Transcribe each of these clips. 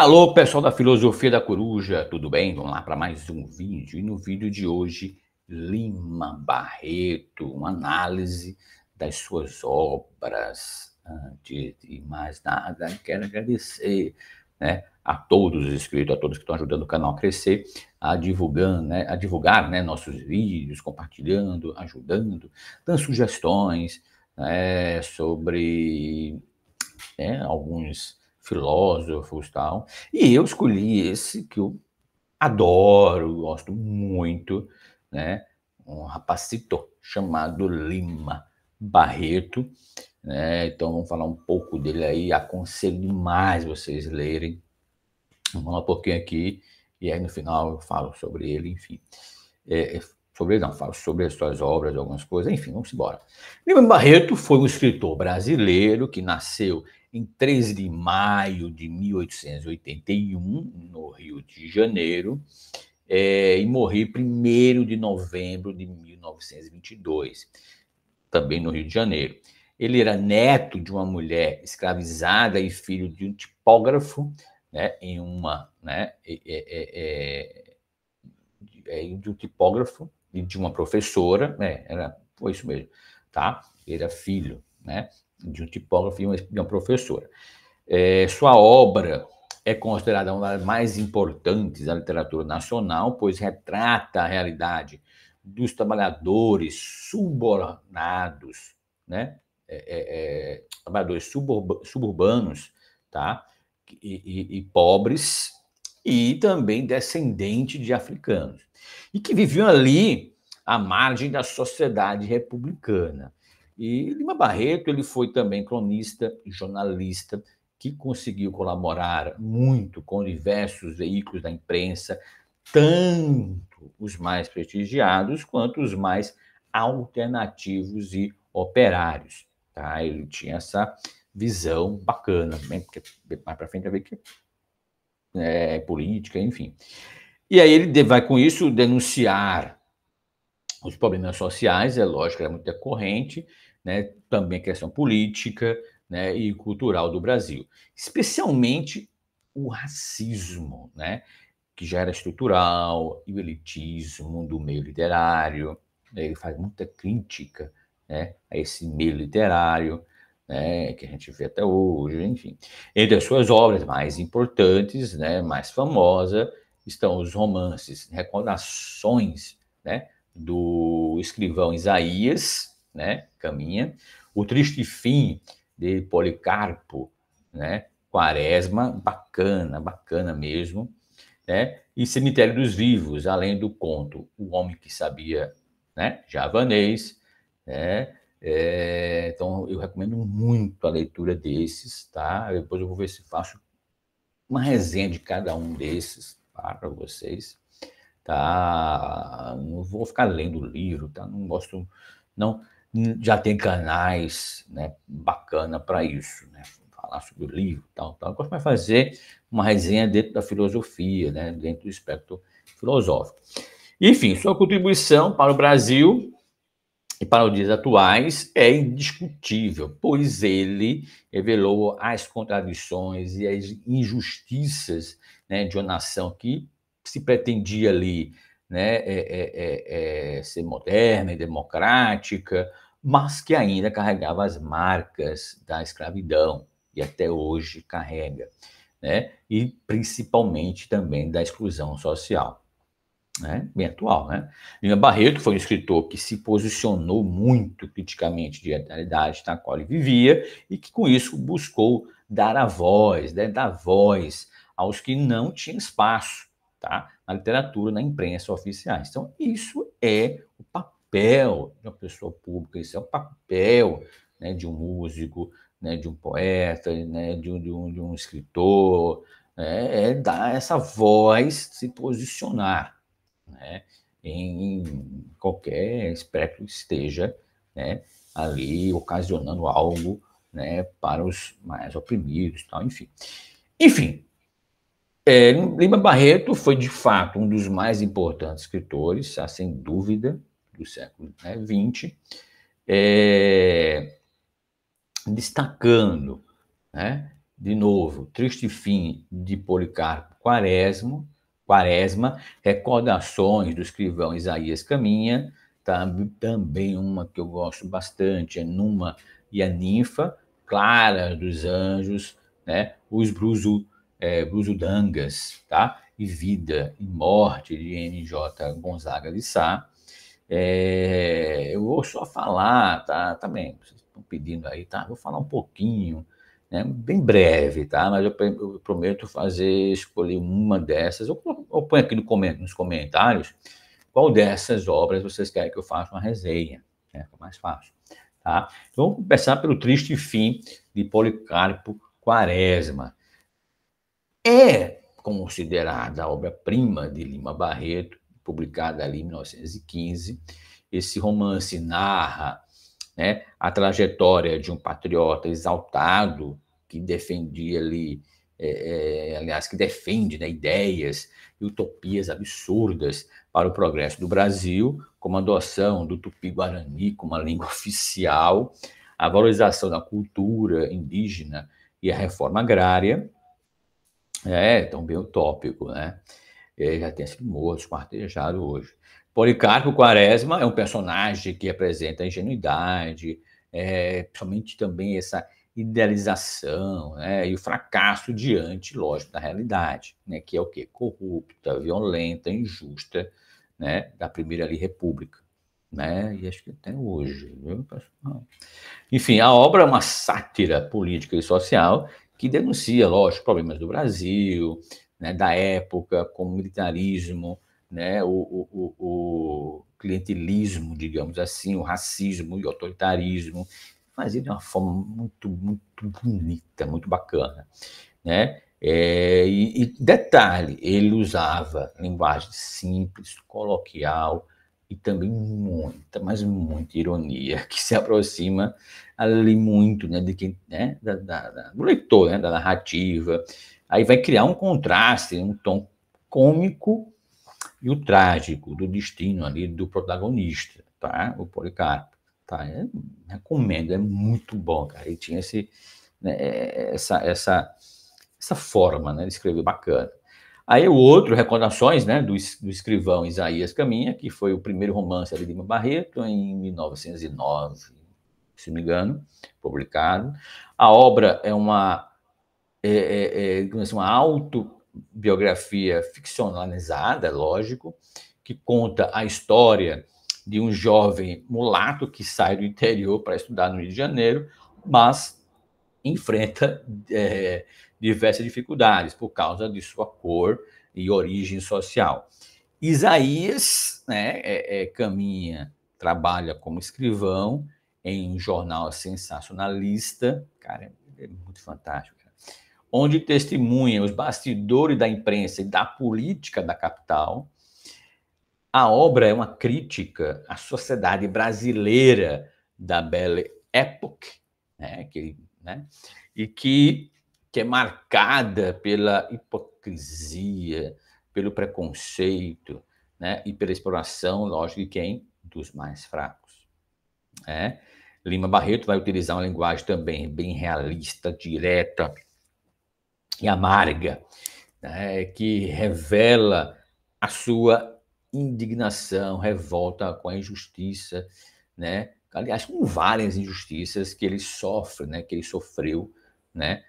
Alô, pessoal da Filosofia da Coruja, tudo bem? Vamos lá para mais um vídeo. E no vídeo de hoje, Lima Barreto, uma análise das suas obras. Antes de mais nada, quero agradecer, né, a todos os inscritos, a todos que estão ajudando o canal a crescer, a divulgar, né, nossos vídeos, compartilhando, ajudando, dando sugestões, né, sobre alguns filósofos e tal. E eu escolhi esse que eu adoro, gosto muito, né? Um rapacito chamado Lima Barreto, né? Então vamos falar um pouco dele aí, aconselho demais vocês lerem. Vamos falar um pouquinho aqui, e aí no final eu falo sobre ele, enfim. Sobre ele não, falo sobre as suas obras, algumas coisas, enfim, vamos embora. Lima Barreto foi um escritor brasileiro que nasceu em 13 de maio de 1881, no Rio de Janeiro, e morreu em 1º de novembro de 1922, também no Rio de Janeiro. Ele era neto de uma mulher escravizada e filho de um tipógrafo, né, de um tipógrafo e de uma professora, foi isso mesmo, tá? Ele era filho, né, de um tipógrafo e de uma professora. Sua obra é considerada uma das mais importantes da literatura nacional, pois retrata a realidade dos trabalhadores subornados, né? Trabalhadores suburbanos, tá? E pobres, e também descendente de africanos, e que viviam ali à margem da sociedade republicana. E Lima Barreto ele foi também cronista e jornalista, que conseguiu colaborar muito com diversos veículos da imprensa, tanto os mais prestigiados quanto os mais alternativos e operários. Tá? Ele tinha essa visão bacana, né? Porque mais para frente vai ver que política, enfim. E aí ele vai com isso denunciar os problemas sociais, é lógico, é muito decorrente, né? Também a questão política, né, e cultural do Brasil, especialmente o racismo, né, que já era estrutural, e o elitismo do meio literário. Ele faz muita crítica, né, a esse meio literário, né, que a gente vê até hoje, enfim. Entre as suas obras mais importantes, né, mais famosa, estão os romances Recordações, né, do escrivão Isaías, né, Caminha, O Triste Fim, de Policarpo, né, Quaresma, bacana mesmo, né, e Cemitério dos Vivos, além do conto O Homem que Sabia, né, Javanês, né, então eu recomendo muito a leitura desses, tá? Depois eu vou ver se faço uma resenha de cada um desses, tá, para vocês, tá? Não vou ficar lendo o livro, tá? Não gosto, não. Já tem canais, né, bacana para isso, né? Falar sobre o livro, tal. Eu gosto de fazer uma resenha dentro da filosofia, né? Dentro do espectro filosófico. Enfim, sua contribuição para o Brasil e para os dias atuais é indiscutível, pois ele revelou as contradições e as injustiças, né, de uma nação que se pretendia ali, né, ser moderna e democrática, mas que ainda carregava as marcas da escravidão, e até hoje carrega, né, e principalmente também da exclusão social. Né, bem atual, né? Lima Barreto foi um escritor que se posicionou muito criticamente diante da realidade na qual ele vivia e que, com isso, buscou dar a voz, né, dar voz aos que não tinham espaço, tá, na literatura, na imprensa oficiais. Então, isso é o papel de uma pessoa pública, isso é o papel, né, de um músico, né, de um poeta, né, de um escritor, é dar essa voz, se posicionar, né, em qualquer espectro que esteja, né, ali ocasionando algo, né, para os mais oprimidos, tal, enfim. Enfim, Lima Barreto foi de fato um dos mais importantes escritores, sem dúvida, do século, né, XX, destacando, né, de novo, Triste Fim, de Policarpo Quaresma, Recordações do escrivão Isaías Caminha, também uma que eu gosto bastante, é Numa e a Ninfa, Clara dos Anjos, né? Os Brusudangas, tá? E Vida e Morte, de N.J. Gonzaga de Sá. Eu vou só falar, tá? Também, vocês estão pedindo aí, tá? Vou falar um pouquinho, né? Bem breve, tá? Mas eu prometo escolher uma dessas. Eu ponho aqui nos comentários qual dessas obras vocês querem que eu faça uma resenha, né? É mais fácil, tá? Então, vamos começar pelo Triste Fim, de Policarpo Quaresma. É considerada a obra-prima de Lima Barreto, publicada ali em 1915. Esse romance narra, né, a trajetória de um patriota exaltado que defendia ali, aliás, que defende, né, ideias e utopias absurdas para o progresso do Brasil, como a adoção do tupi-guarani como uma língua oficial, a valorização da cultura indígena e a reforma agrária. Tão bem utópico, né? Já tem sido morto, esquartejado hoje. Policarpo Quaresma é um personagem que representa a ingenuidade, principalmente também essa idealização, né, e o fracasso diante, lógico, da realidade, né, que é o quê? Corrupta, violenta, injusta, né, da primeira ali, República, né, e acho que até hoje, viu, pessoal? Enfim, a obra é uma sátira política e social que denuncia, lógico, problemas do Brasil, né, da época, como o militarismo, né, o clientelismo, digamos assim, o racismo e o autoritarismo, fazia de uma forma muito, muito bonita, muito bacana, né? E detalhe, ele usava linguagem simples, coloquial e também muita, mas muita ironia, que se aproxima ali muito, né, de quem, né, do leitor, né, da narrativa. Aí vai criar um contraste, um tom cômico e o trágico do destino ali do protagonista, tá? O Policarpo, tá? Recomendo, é muito bom, cara. E tinha né, essa forma, né, de escrever bacana. Aí o outro, Recordações, né, do escrivão Isaías Caminha, que foi o primeiro romance de Lima Barreto, em 1909, se não me engano, publicado. A obra é uma autobiografia ficcionalizada, lógico, que conta a história de um jovem mulato que sai do interior para estudar no Rio de Janeiro, mas enfrenta diversas dificuldades por causa de sua cor e origem social. Isaías, né, Caminha trabalha como escrivão em um jornal sensacionalista, cara, é muito fantástico, cara, onde testemunha os bastidores da imprensa e da política da capital. A obra é uma crítica à sociedade brasileira da Belle Époque, né, e que é marcada pela hipocrisia, pelo preconceito, né, e pela exploração, lógico, de quem? Dos mais fracos. Né? Lima Barreto vai utilizar uma linguagem também bem realista, direta e amarga, né, que revela a sua indignação, revolta com a injustiça, né? Aliás, com várias injustiças que ele sofre, né? Que ele sofreu, né?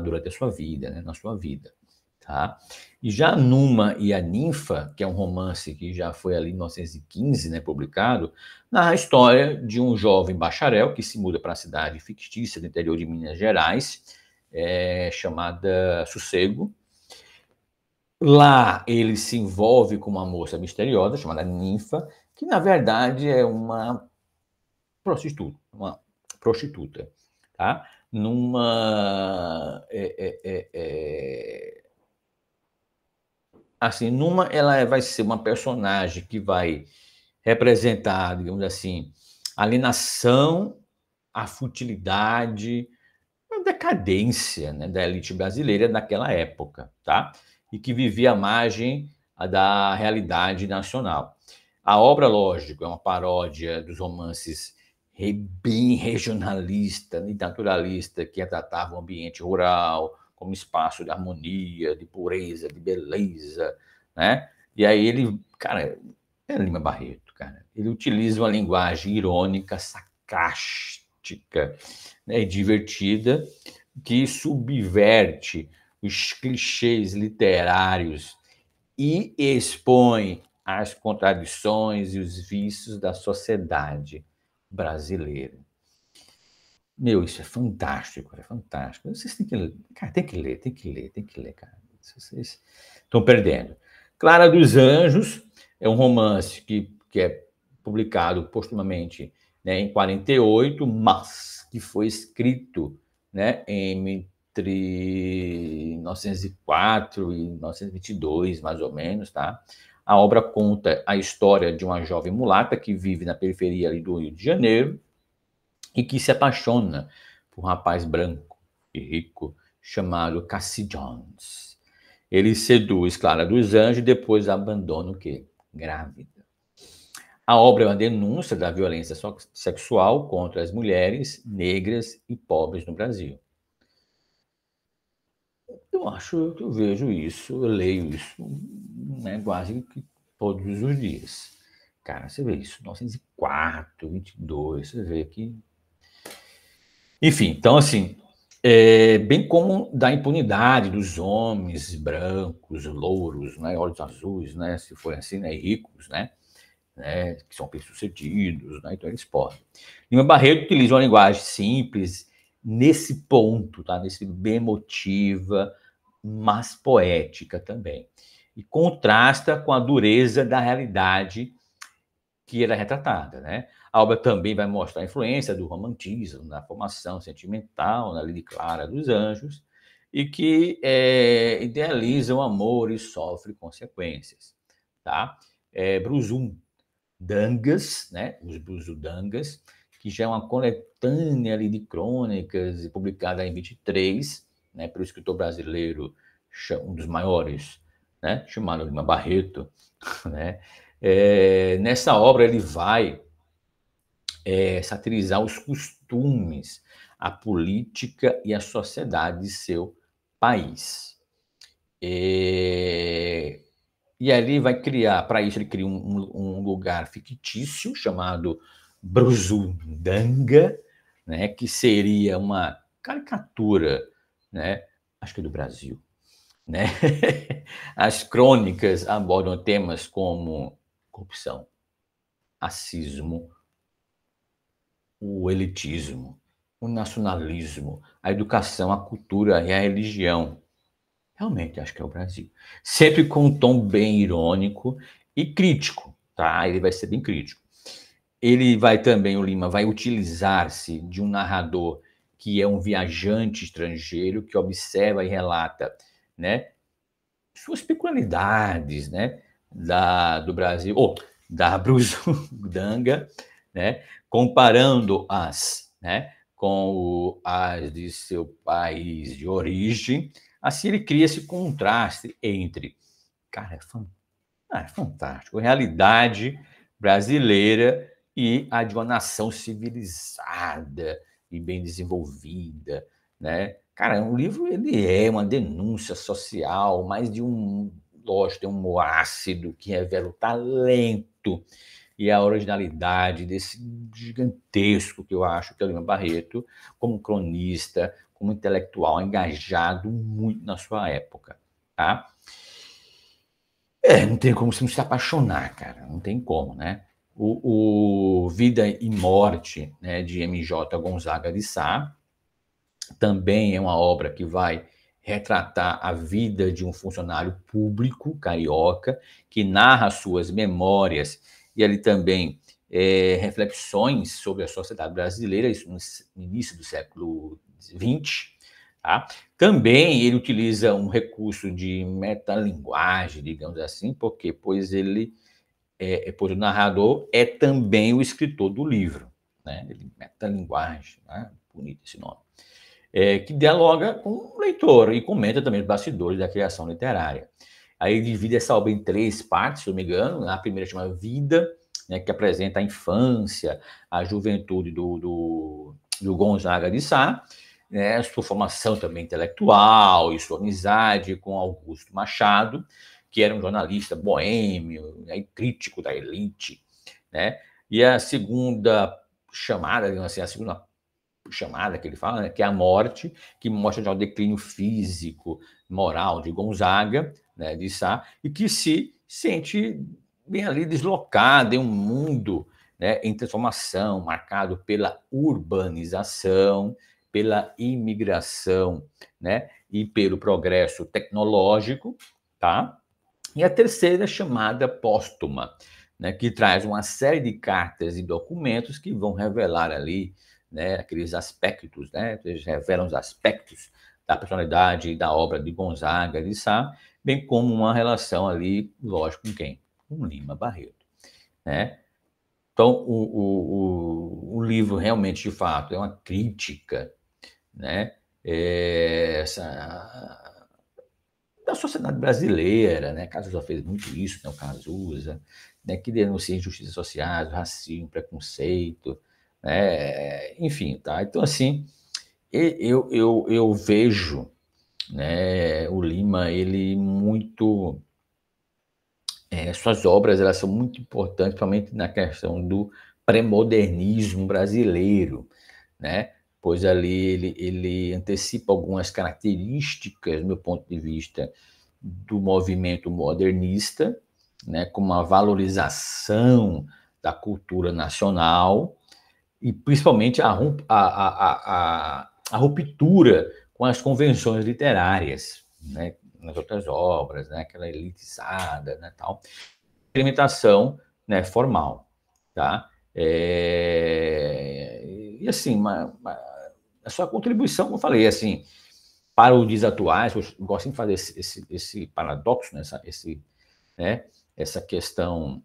Durante a sua vida, né? Na sua vida, tá? E já Numa e a Ninfa, que é um romance que já foi ali em 1915, né? Publicado, narra a história de um jovem bacharel que se muda para a cidade fictícia do interior de Minas Gerais, chamada Sossego. Lá ele se envolve com uma moça misteriosa chamada Ninfa, que na verdade é uma prostituta, tá? Numa ela vai ser uma personagem que vai representar, digamos assim, a alienação, a futilidade, a decadência, né, da elite brasileira naquela época, tá? E que vivia à margem da realidade nacional. A obra, lógico, é uma paródia dos romances bem regionalista e naturalista, que tratava o ambiente rural como espaço de harmonia, de pureza, de beleza, né? E aí ele, cara, é Lima Barreto, cara. Ele utiliza uma linguagem irônica, sarcástica, né, e divertida, que subverte os clichês literários e expõe as contradições e os vícios da sociedade brasileira. Meu, isso é fantástico, é fantástico. Vocês têm que ler, cara, tem que ler, tem que ler, tem que ler, cara. Vocês estão perdendo. Clara dos Anjos é um romance que é publicado postumamente, né, em 48, mas que foi escrito, né, entre 1904 e 1922, mais ou menos, tá? A obra conta a história de uma jovem mulata que vive na periferia ali do Rio de Janeiro e que se apaixona por um rapaz branco e rico chamado Cassie Jones. Ele seduz Clara dos Anjos e depois a abandona o quê? Grávida. A obra é uma denúncia da violência sexual contra as mulheres negras e pobres no Brasil. Eu acho que eu vejo isso, eu leio isso, né, quase que todos os dias. Cara, você vê isso, 1904, 22, você vê que... Enfim, então, assim, bem como da impunidade dos homens brancos, louros, né, olhos azuis, né, se for assim, né, ricos, né, que são bem-sucedidos, né, então eles podem. Lima Barreto utiliza uma linguagem simples nesse ponto, tá, nesse bem emotiva, mas poética também. E contrasta com a dureza da realidade que era retratada, né? A obra também vai mostrar a influência do romantismo na formação sentimental, na Lili Clara dos Anjos, e que idealiza o amor e sofre consequências, tá? Brusundangas, né? Os Brusundangas, que já é uma coletânea ali de crônicas publicada em 23, né? Pelo escritor brasileiro, um dos maiores, né? Chamado Lima Barreto, né? Nessa obra ele vai satirizar os costumes, a política e a sociedade de seu país. E ali vai criar, para isso ele cria um lugar fictício chamado Brusundanga, né, que seria uma caricatura, né, acho que do Brasil, né? As crônicas abordam temas como corrupção, racismo, o elitismo, o nacionalismo, a educação, a cultura e a religião. Realmente acho que é o Brasil. Sempre com um tom bem irônico e crítico, tá? Ele vai ser bem crítico. Ele vai também, o Lima, vai utilizar-se de um narrador que é um viajante estrangeiro que observa e relata, né, suas peculiaridades, né, do Brasil, ou da Brusundanga, né, comparando-as, né, com as de seu país de origem. Assim ele cria esse contraste entre, cara, é fantástico, realidade brasileira e a de uma nação civilizada e bem desenvolvida, né? Cara, o livro ele é uma denúncia social, mais de lógico, tem um humor ácido que revela o talento e a originalidade desse gigantesco que eu acho que é o Lima Barreto, como cronista, como intelectual engajado muito na sua época, tá? Não tem como você não se apaixonar, cara, não tem como, né? O Vida e Morte, né, de M.J. Gonzaga de Sá, também é uma obra que vai retratar a vida de um funcionário público carioca, que narra suas memórias e ali também reflexões sobre a sociedade brasileira, isso no início do século XX. Tá? Também ele utiliza um recurso de metalinguagem, digamos assim, porque pois o narrador é também o escritor do livro, né? Metalinguagem, né? Bonito esse nome. Que dialoga com o leitor e comenta também os bastidores da criação literária. Aí ele divide essa obra em 3 partes, se não me engano. A primeira chama Vida, né, que apresenta a infância, a juventude do Gonzaga de Sá, né, sua formação também intelectual e sua amizade com Augusto Machado, que era um jornalista boêmio, né, e crítico da elite, né? E a segunda chamada, assim, a segunda chamada que ele fala, né, que é a morte, que mostra já o declínio físico, moral de Gonzaga, né, de Sá, e que se sente bem ali deslocado em um mundo, né, em transformação, marcado pela urbanização, pela imigração, né, e pelo progresso tecnológico, tá? E a terceira chamada póstuma, né, que traz uma série de cartas e documentos que vão revelar ali, né, aqueles aspectos, né, eles revelam os aspectos da personalidade e da obra de Gonzaga de Sá, bem como uma relação ali, lógico, com quem? Com Lima Barreto, né? Então, o livro realmente, de fato, é uma crítica, né, essa da sociedade brasileira, né? Cazuza fez muito isso, né? O Cazuza, né? Que denuncia injustiças sociais, racismo, preconceito, né? Enfim, tá? Então, assim, eu vejo, né, o Lima, ele muito... suas obras, elas são muito importantes, principalmente na questão do pré-modernismo brasileiro, né? Pois ali ele antecipa algumas características, do meu ponto de vista, do movimento modernista, né, como a valorização da cultura nacional e principalmente a ruptura com as convenções literárias, né, nas outras obras, né, aquela elitizada, né, tal, experimentação, né, formal, tá? E assim, a sua contribuição, como eu falei, assim, para os dias atuais, eu gosto de fazer esse paradoxo, né, né, essa questão,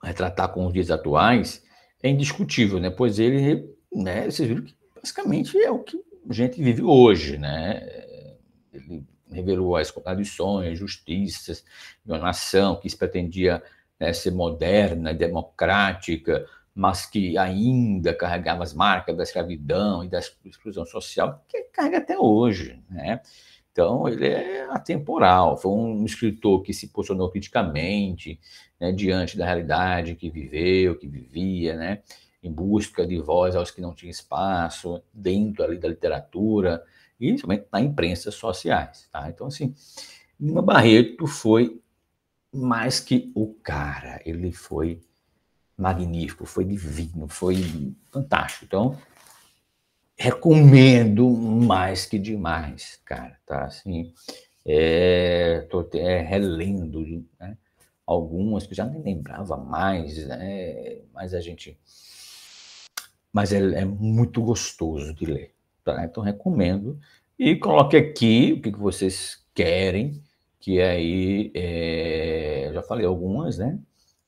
retratar com os dias atuais, é indiscutível, né, pois ele, né, vocês viram que basicamente é o que a gente vive hoje, né? Ele revelou as contradições, justiças de uma nação que se pretendia, né, ser moderna, democrática, mas que ainda carregava as marcas da escravidão e da exclusão social, que carrega até hoje, né? Então, ele é atemporal, foi um escritor que se posicionou criticamente, né, diante da realidade que viveu, que vivia, né, em busca de voz aos que não tinham espaço, dentro ali da literatura, e somente na imprensa sociais. Tá? Então, assim, Lima Barreto foi mais que o cara, ele foi magnífico, foi divino, foi fantástico. Então, recomendo mais que demais, cara, tá? Assim, tô até relendo, né, algumas que já nem lembrava mais, né? Mas é muito gostoso de ler, tá? Então recomendo. E coloque aqui o que vocês querem, que aí eu já falei algumas, né?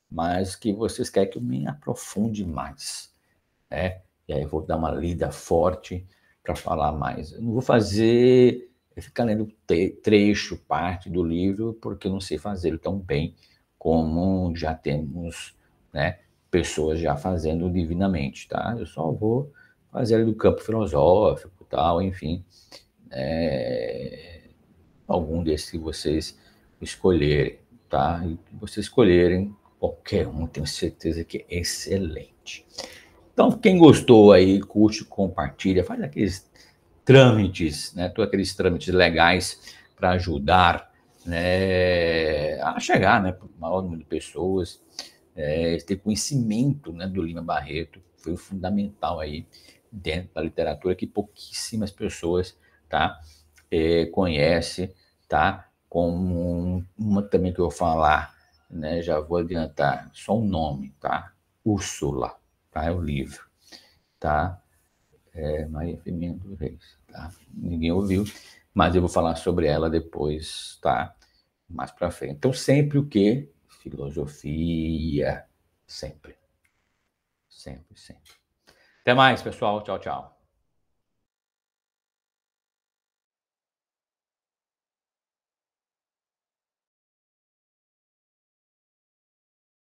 Mas que vocês querem que eu me aprofunde mais, né? E aí eu vou dar uma lida forte para falar mais. Eu não vou fazer, ficar lendo trecho, parte do livro, porque eu não sei fazê-lo tão bem como já temos, né, pessoas já fazendo divinamente, tá? Eu só vou fazer ali do campo filosófico, tal, enfim, algum desses que vocês escolherem, tá? E que vocês escolherem, qualquer um, tenho certeza que é excelente. Então, quem gostou aí, curte, compartilha, faz aqueles trâmites, né? Todos aqueles trâmites legais para ajudar, né, a chegar, né, para o maior número de pessoas, ter conhecimento, né, do Lima Barreto, foi fundamental aí dentro da literatura que pouquíssimas pessoas, tá, conhecem, tá, como uma também que eu vou falar, né, já vou adiantar, só um nome, tá, Úrsula, tá, é o livro, tá, Maria Firmina dos Reis, tá, ninguém ouviu, mas eu vou falar sobre ela depois, tá, mais para frente. Então, sempre o quê? Filosofia, sempre, sempre, sempre. Até mais, pessoal, tchau, tchau.